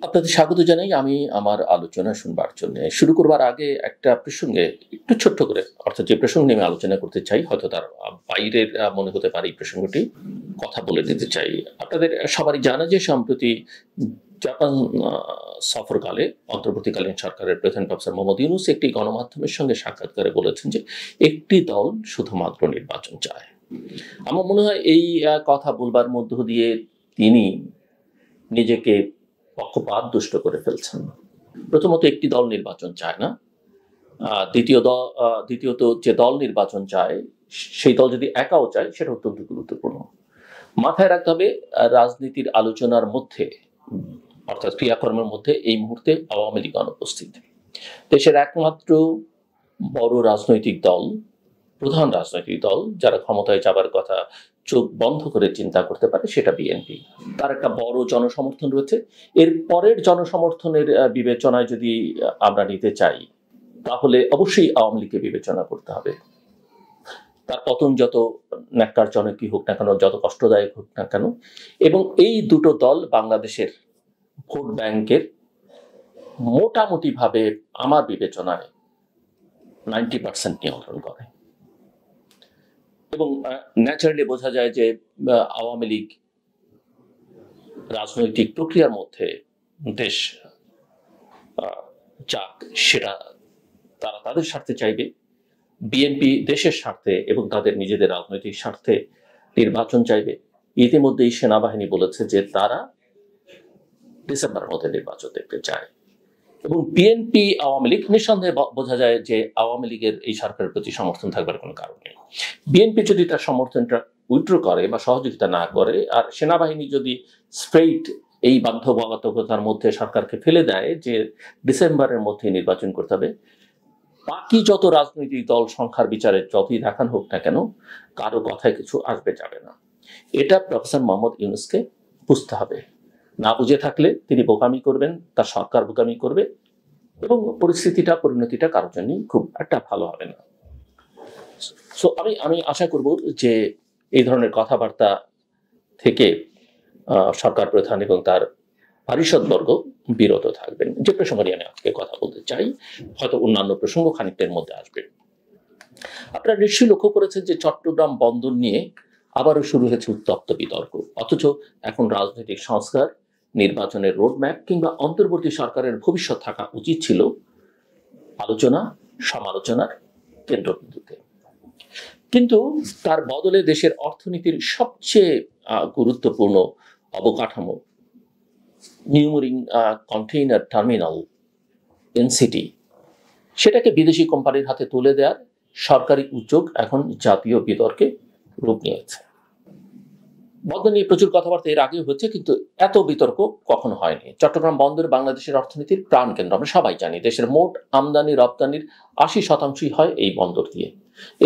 আপনাদের স্বাগত জানাই। আমি আমার আলোচনা শুনবার জন্য। শুরু করবার আগে একটা প্রসঙ্গে একটু ছোট্ট করে, অর্থাৎ যে প্রসঙ্গ নিয়ে আমি আলোচনা করতে চাই, হয়তো তার বাইরের মনে হতে পারে এই প্রসঙ্গটি, কথা বলে দিতে চাই। আপনাদের সবারই জানা যে সম্প্রতি জাপান সফরকালে অন্তর্বর্তীকালীন সরকারের প্রধান প্রফেসর মোহাম্মদ ইউনূস একটি গণমাধ্যমের সঙ্গে সাক্ষাৎকারে বলেছেন যে একটি দল শুধুমাত্র নির্বাচন চায়। আমার মনে হয় এই কথা বলবার মধ্য দিয়ে তিনি নিজেকে পক্ষপাত দুষ্ট করে ফেলছেন। প্রথমত, একটি দল নির্বাচন চায় না। দ্বিতীয়ত, যে দল নির্বাচন চায় সেই দল যদি একাও চায় সেটা অত্যন্ত গুরুত্বপূর্ণ। মাথায় রাখতে হবে, রাজনীতির আলোচনার মধ্যে, অর্থাৎ ক্রিয়াকর্মের মধ্যে এই মুহূর্তে আওয়ামী লীগ অনুপস্থিত। দেশের একমাত্র বড় রাজনৈতিক দল, প্রধান রাজনৈতিক দল যারা ক্ষমতায় যাবার কথা চোখ বন্ধ করে চিন্তা করতে পারে, সেটা বিএনপি। তার একটা বড় জনসমর্থন রয়েছে। এর পরের জনসমর্থনের বিবেচনায় যদি আমরা নিতে চাই, তাহলে অবশ্যই আওয়ামী লীগকে বিবেচনা করতে হবে। তার পতন যত ন্যাক্কারজনকই হোক না কেন, যত কষ্টদায়ক হোক না কেন, এবং এই দুটো দল বাংলাদেশের ভোট ব্যাংকের মোটামুটি ভাবে আমার বিবেচনায় 90% নিয়ন্ত্রণ করে। এবং ন্যাচারালি বোঝা যায় যে আওয়ামী লীগ রাজনৈতিক প্রক্রিয়ার মধ্যে দেশ যাক, সেটা তারা তাদের স্বার্থে চাইবে। বিএনপি দেশের স্বার্থে এবং তাদের নিজেদের রাজনৈতিক স্বার্থে নির্বাচন চাইবে। ইতিমধ্যেই সেনাবাহিনী বলেছে যে তারা ডিসেম্বরের মধ্যে নির্বাচন দেখতে চায়। এবং বিএনপি আওয়ামী লীগ, নিঃসন্দেহে বোঝা যায় যে আওয়ামী লীগের এই সরকারের প্রতি সমর্থন থাকবার কোনো কারণ নেই। বিএনপি যদি তার সমর্থনটা উইথড্র করে বা সহযোগিতা না করে, আর সেনাবাহিনী যদি স্ট্রেইট এই বাধ্যবাধকতার মধ্যে সরকারকে ফেলে দেয় যে ডিসেম্বরের মধ্যে নির্বাচন করতে হবে, বাকি যত রাজনৈতিক দল সংখ্যার বিচারে যতই দেখান হোক না কেন, কারো কথায় কিছু আসবে যাবে না। এটা প্রফেসর মোহাম্মদ ইউনূসকে বুঝতে হবে। না বুঝে থাকলে তিনি বোকামি করবেন, তার সরকার বোকামি করবে, এবং পরিণতিটা কারোর জন্যই খুব একটা ভালো হবে না। সো আমি আশা করব যে এই ধরনের কথাবার্তা থেকে সরকার প্রধান এবং তার পারিষদবর্গ বিরত থাকবেন। যে প্রসঙ্গ নিয়ে আমি আজকে কথা বলতে চাই, হয়তো অন্যান্য প্রসঙ্গ খানিকটার মধ্যে আসবে। আপনারা নিশ্চয়ই লক্ষ্য করেছেন যে চট্টগ্রাম বন্দর নিয়ে আবারও শুরু হয়েছে উত্তপ্ত বিতর্ক। অথচ এখন রাজনৈতিক সংস্কার, নির্বাচনের রোডম্যাপ কিংবা অন্তর্বর্তী সরকারের ভবিষ্যৎ থাকা উচিত ছিল আলোচনা, সমালোচনার কেন্দ্রবিন্দুতে। কিন্তু তার বদলে দেশের অর্থনীতির সবচেয়ে গুরুত্বপূর্ণ অবকাঠামো, নিউমরিং কন্টেইনার টার্মিনাল এনসিটি, সেটাকে বিদেশি কোম্পানির হাতে তুলে দেওয়ার সরকারি উদ্যোগ এখন জাতীয় বিতর্কে রূপ নিয়েছে। বন্দর নিয়ে প্রচুর কথাবার্তা এর আগেও হচ্ছে, কিন্তু এত বিতর্ক কখনো হয়নি। চট্টগ্রাম বন্দর বাংলাদেশের অর্থনীতির প্রাণকেন্দ্র। আমরা সবাই জানি দেশের মোট আমদানি রপ্তানির 80% হয় এই বন্দর দিয়ে।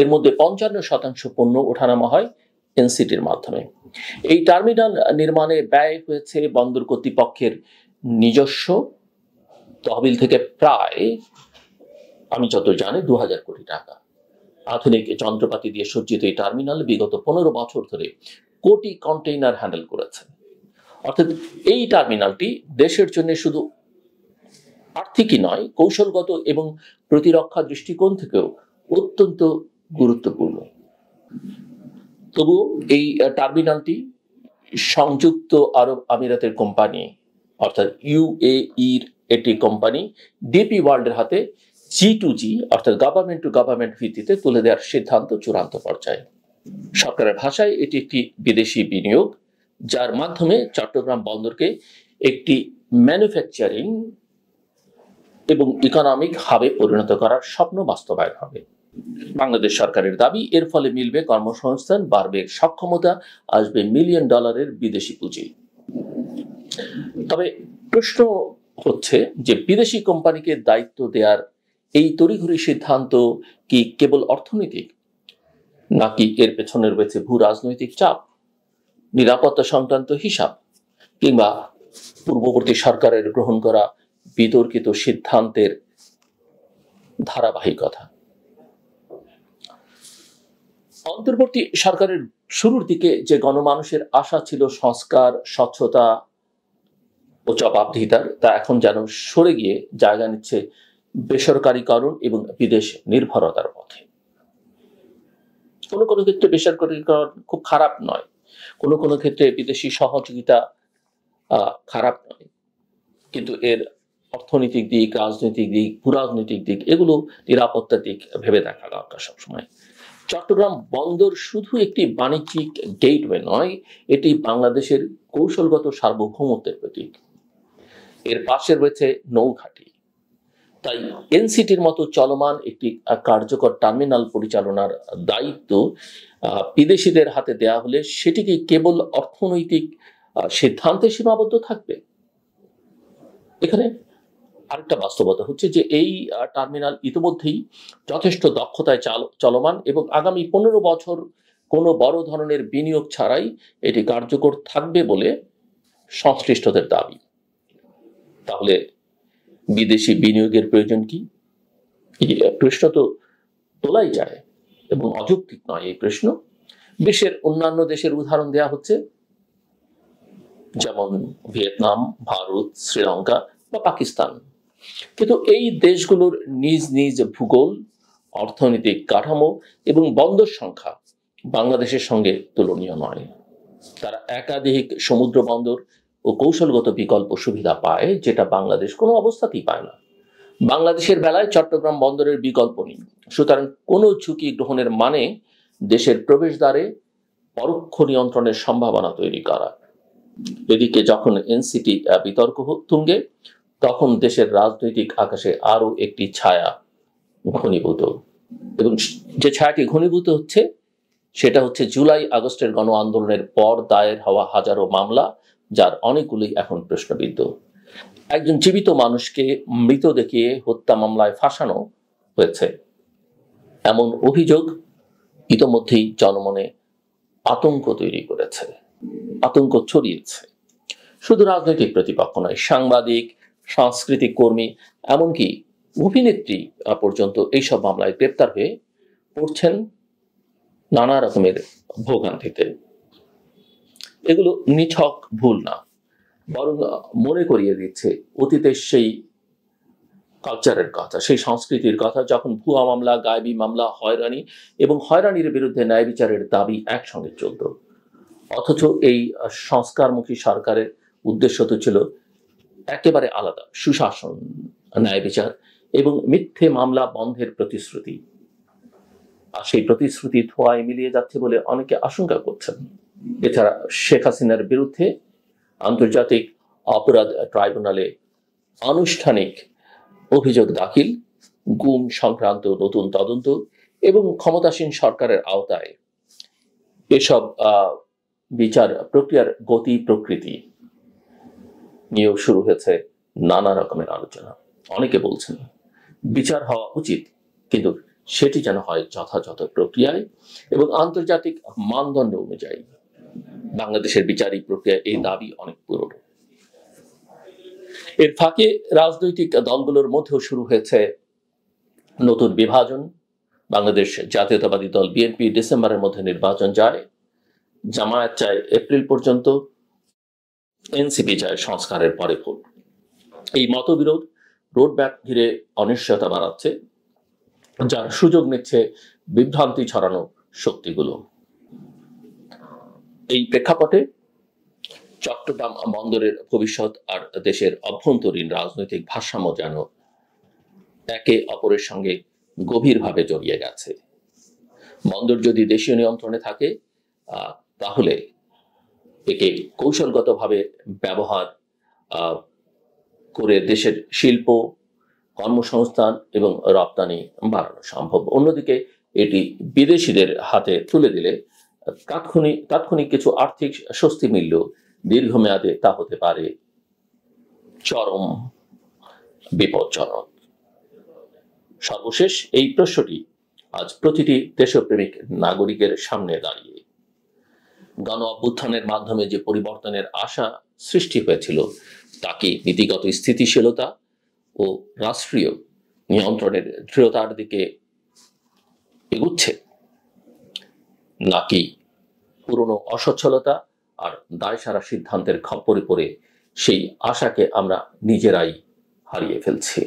এর মধ্যে 55% পণ্য ওঠানামা হয় এনসিটির মাধ্যমে। এই টার্মিনাল নির্মাণে ব্যয় হয়েছে বন্দর কর্তৃপক্ষের নিজস্ব তহবিল থেকে প্রায়, আমি যত জানি, 2000 কোটি টাকা। আধুনিক যন্ত্রপাতি দিয়ে সজ্জিত এই টার্মিনাল বিগত 15 বছর ধরে কোটি কন্টেইনার হ্যান্ডেল করেছে। অর্থাৎ এই টার্মিনালটি দেশের জন্য শুধু আর্থিকই নয়, কৌশলগত এবং প্রতিরক্ষা দৃষ্টিকোণ থেকেও অত্যন্ত গুরুত্বপূর্ণ। তবু এই টার্মিনালটি সংযুক্ত আরব আমিরাতের কোম্পানি, অর্থাৎ ইউএইর একটি কোম্পানি ডিপি ওয়ার্ল্ডের হাতে G2G, অর্থাৎ গভর্নমেন্ট টু গভর্নমেন্ট ভিত্তিতে তুলে দেওয়ার সিদ্ধান্ত চূড়ান্ত পর্যায়ে। সরকারের ভাষায় এটি একটি বিদেশি বিনিয়োগ, যার মাধ্যমে চট্টগ্রাম বন্দরকে একটি ম্যানুফ্যাকচারিং এবং ইকোনমিক হাবে পরিণত করার স্বপ্ন বাস্তবায়ন হবে। বাংলাদেশ সরকারের দাবি, এর ফলে মিলবে কর্মসংস্থান, বাড়বে সক্ষমতা, আসবে $1 মিলিয়ন বিদেশি পুঁজি। তবে প্রশ্ন হচ্ছে যে বিদেশি কোম্পানিকে দায়িত্ব দেওয়ার এই তড়িঘড়ি সিদ্ধান্ত কি কেবল অর্থনৈতিক, নাকি এর পেছনে রয়েছে ভূ রাজনৈতিক চাপ, নিরাপত্তা সংক্রান্ত হিসাব, কিংবা পূর্ববর্তী সরকারের গ্রহণ করা বিতর্কিত সিদ্ধান্তের ধারাবাহিকতা? অন্তর্বর্তী সরকারের শুরুর দিকে যে গণমানুষের আশা ছিল সংস্কার, স্বচ্ছতা ও জবাবদিহিতার তা এখন যেন সরে গিয়ে জায়গা নিচ্ছে বেসরকারীকরণ এবং বিদেশ নির্ভরতার পথে। কোনো কোনো ক্ষেত্রে বেসরকারীকরণ খুব খারাপ নয়, কোনো কোনো ক্ষেত্রে বিদেশি সহযোগিতা খারাপ নয়, কিন্তু এর অর্থনৈতিক দিক, রাজনৈতিক দিক, ভূরাজনৈতিক দিক, এগুলো নিরাপত্তার দিক ভেবে দেখা দরকার সবসময়। চট্টগ্রাম বন্দর শুধু একটি বাণিজ্যিক গেটওয়ে নয়, এটি বাংলাদেশের কৌশলগত সার্বভৌমত্বের প্রতীক। এর পাশে রয়েছে নৌঘাঁটি। তাই এনসিটির মতো চলমান একটি কার্যকর টার্মিনাল পরিচালনার দায়িত্ব বিদেশিদের হাতে দেয়া হলে সেটি কি কেবল অর্থনৈতিক সিদ্ধান্তে সীমাবদ্ধ থাকবে? এখানে আরেকটা বাস্তবতা হচ্ছে যে এই টার্মিনাল ইতিমধ্যেই যথেষ্ট দক্ষতায় চলমান এবং আগামী 15 বছর কোনো বড় ধরনের বিনিয়োগ ছাড়াই এটি কার্যকর থাকবে বলে সংশ্লিষ্টদের দাবি। তাহলে বিদেশি বিনিয়োগের প্রয়োজন কি? এই প্রশ্ন তো তোলাই যায় এবং অযৌক্তিক নয় এই প্রশ্ন। বিশ্বের অন্যান্য দেশের উদাহরণ দেয়া হচ্ছে, যেমন ভিয়েতনাম, ভারত, শ্রীলঙ্কা বা পাকিস্তান। কিন্তু এই দেশগুলোর নিজ নিজ ভূগোল, অর্থনৈতিক কাঠামো এবং বন্দর সংখ্যা বাংলাদেশের সঙ্গে তুলনীয় নয়। তারা একাধিক সমুদ্র বন্দর ও কৌশলগত বিকল্প সুবিধা পায়, যেটা বাংলাদেশ কোনো অবস্থাতেই পায় না। বাংলাদেশের বেলায় চট্টগ্রাম বন্দরের বিকল্প নেই, সুতরাং কোনো ঝুঁকি গ্রহণের মানে দেশের প্রবেশদ্বারে পরোক্ষ নিয়ন্ত্রণের সম্ভাবনা তৈরি করা। এদিকে যখন এনসিটি বিতর্ক তুঙ্গে, তখন দেশের রাজনৈতিক আকাশে আরো একটি ছায়া ঘনীভূত, এবং যে ছায়াটি ঘনীভূত হচ্ছে সেটা হচ্ছে জুলাই আগস্টের গণ আন্দোলনের পর দায়ের হওয়া হাজারো মামলা, যার অনেকগুলি এখন প্রশ্নবিদ্ধ। একজন জীবিত মানুষকে মৃত দেখিয়ে হত্যা মামলায় ফাঁসানো হয়েছে, এমন অভিযোগ ইতোমধ্যেই জনমনে আতঙ্ক তৈরি করেছে, আতঙ্ক ছড়িয়েছে। শুধু রাজনৈতিক প্রতিপক্ষ নয়, সাংবাদিক, সাংস্কৃতিক কর্মী, এমনকি অভিনেত্রী পর্যন্ত এইসব মামলায় গ্রেপ্তার হয়ে পড়ছেন নানা রকমের ভোগান্তিতে। এগুলো নিছক ভুল না, বরং মনে করিয়ে দিচ্ছে অতীতের সেই কালচারের কথা, সেই সংস্কৃতির কথা, যখন ভুয়া মামলা, গায়েবী মামলা, হয়রানি এবং হয়রানির বিরুদ্ধে ন্যায় বিচারের দাবি একসঙ্গে চলত। অথচ এই সংস্কারমুখী সরকারের উদ্দেশ্য তো ছিল একেবারে আলাদা: সুশাসন, ন্যায় বিচার এবং মিথ্যে মামলা বন্ধের প্রতিশ্রুতি। আর সেই প্রতিশ্রুতি ধোঁয়ায় মিলিয়ে যাচ্ছে বলে অনেকে আশঙ্কা করছেন। এছাড়া শেখ হাসিনার বিরুদ্ধে আন্তর্জাতিক অপরাধ ট্রাইব্যুনালে আনুষ্ঠানিক অভিযোগ দাখিল, গুম সংক্রান্ত নতুন তদন্ত এবং ক্ষমতাসীন সরকারের আওতায় এসব বিচার প্রক্রিয়ার গতি প্রকৃতি নিয়েও শুরু হয়েছে নানা রকমের আলোচনা। অনেকে বলছেন বিচার হওয়া উচিত, কিন্তু সেটি যেন হয় যথাযথ প্রক্রিয়ায় এবং আন্তর্জাতিক মানদণ্ড অনুযায়ী। বাংলাদেশের বিচারিক প্রক্রিয়া এই দাবি অনেক পুরনো। এর ফাঁকে রাজনৈতিক দলগুলোর মধ্যেও শুরু হয়েছে নতুন বিভাজন। বাংলাদেশ জাতীয়তাবাদী দল বিএনপি ডিসেম্বরের মধ্যে নির্বাচন চায়, জামায়াত চায় এপ্রিল পর্যন্ত, এনসিপি চায় সংস্কারের পরে ভোট। এই মতবিরোধ রোডম্যাপ ঘিরে অনিশ্চয়তা বাড়াচ্ছে, যার সুযোগ নিচ্ছে বিভ্রান্তি ছড়ানো শক্তিগুলো। এই প্রেক্ষাপটে চট্টগ্রাম বন্দরের ভবিষ্যৎ আর দেশের অভ্যন্তরীণ রাজনৈতিক ভারসাম্য যেন একে অপরের সঙ্গে গভীরভাবে জড়িয়ে গেছে। বন্দর যদি দেশীয় নিয়ন্ত্রণে থাকে, তাহলে একে কৌশলগতভাবে ব্যবহার করে দেশের শিল্প, কর্মসংস্থান এবং রপ্তানি বাড়ানো সম্ভব। অন্যদিকে এটি বিদেশিদের হাতে তুলে দিলে তাৎক্ষণিক কিছু আর্থিক স্বস্তি মিললেও দীর্ঘমেয়াদে তা হতে পারে চরম বিপজ্জনক। সর্বশেষ এই প্রশ্নটি আজ প্রতিটি দেশপ্রেমিক নাগরিকের সামনে দাঁড়িয়ে। গণ অভ্যুত্থানের মাধ্যমে যে পরিবর্তনের আশা সৃষ্টি হয়েছিল, তা কি নীতিগত স্থিতিশীলতা ও রাষ্ট্রীয় নিয়ন্ত্রণের দৃঢ়তার দিকে এগুচ্ছে, নাকি পুরনো অসচ্ছলতা আর দায়সারা সিদ্ধান্তের খপ্পরে পড়ে সেই আশাকে আমরা নিজেরাই হারিয়ে ফেলছি।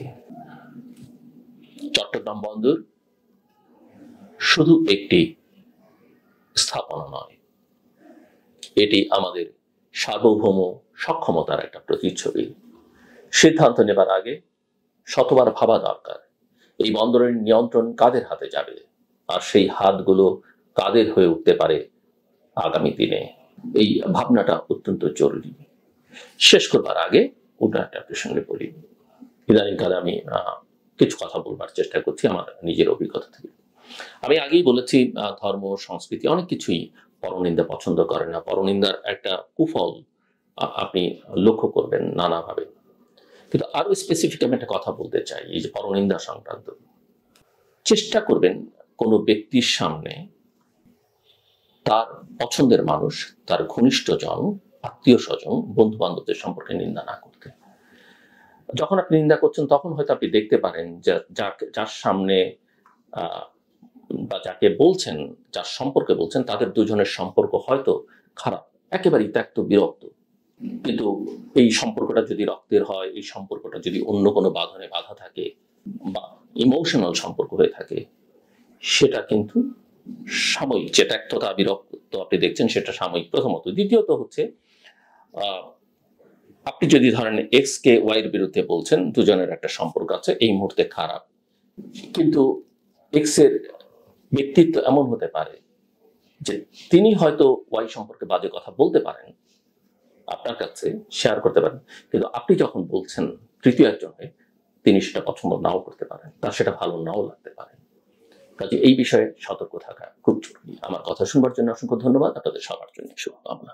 চট্টগ্রাম বন্দর শুধু একটি স্থাপনা নয়, এটি আমাদের সার্বভৌম সক্ষমতার একটা প্রতিচ্ছবি। সিদ্ধান্ত নেবার আগে শতবার ভাবা দরকার এই বন্দরের নিয়ন্ত্রণ কাদের হাতে যাবে, আর সেই হাতগুলো কাদের হয়ে উঠতে পারে আগামী দিনে। এই ভাবনাটা অত্যন্ত জরুরি। শেষ করবার আগে ওটা একটা প্রসঙ্গে বলি। ইদানিংকালে আমি কিছু কথা বলবার চেষ্টা করছি আমার নিজের অভিজ্ঞতা থেকে। আমি আগেই বলেছি, ধর্ম সংস্কৃতি অনেক কিছুই পরনিন্দা পছন্দ করে না। পরনিন্দার একটা কুফল আপনি লক্ষ্য করবেন নানাভাবে। কিন্তু আরো স্পেসিফিক আমি একটা কথা বলতে চাই, এই যে পরনিন্দা সংক্রান্ত। চেষ্টা করবেন কোনো ব্যক্তির সামনে তার পছন্দের মানুষ, তার ঘনিষ্ঠজন, আত্মীয় স্বজন, বন্ধু বান্ধবদের সম্পর্কে নিন্দা না করতে। যখন আপনি নিন্দা করছেন তখন হয়তো আপনি দেখতে পারেন যে যার সামনে বা যাকে বলছেন, যার সম্পর্কে বলছেন, তাদের দুজনের সম্পর্ক হয়তো খারাপ, একেবারেই ত্যক্ত বিরক্ত। কিন্তু এই সম্পর্কটা যদি রক্তের হয়, এই সম্পর্কটা যদি অন্য কোনো বাঁধনে বাধা থাকে বা ইমোশনাল সম্পর্ক হয়ে থাকে, সেটা কিন্তু সাময়িক। যে ত্যক্ততা বিরক্ত আপনি দেখছেন সেটা সাময়িক, প্রথমত। দ্বিতীয়ত হচ্ছে, আপনি যদি ধরেন এক্স কে ওয়াই এর বিরুদ্ধে বলছেন, দুজনের একটা সম্পর্ক আছে, এই মুহূর্তে খারাপ, কিন্তু এক্স এর ব্যক্তিত্ব এমন হতে পারে যে তিনি হয়তো ওয়াই সম্পর্কে বাজে কথা বলতে পারেন, আপনার কাছে শেয়ার করতে পারেন, কিন্তু আপনি যখন বলছেন তৃতীয় একজনে, তিনি সেটা পছন্দ নাও করতে পারেন, তার সেটা ভালো নাও লাগতে পারে। কাজে এই বিষয়ে সতর্ক থাকা খুব জরুরি। আমার কথা শুনবার জন্য অসংখ্য ধন্যবাদ। আপনাদের সবার জন্য শুভকামনা।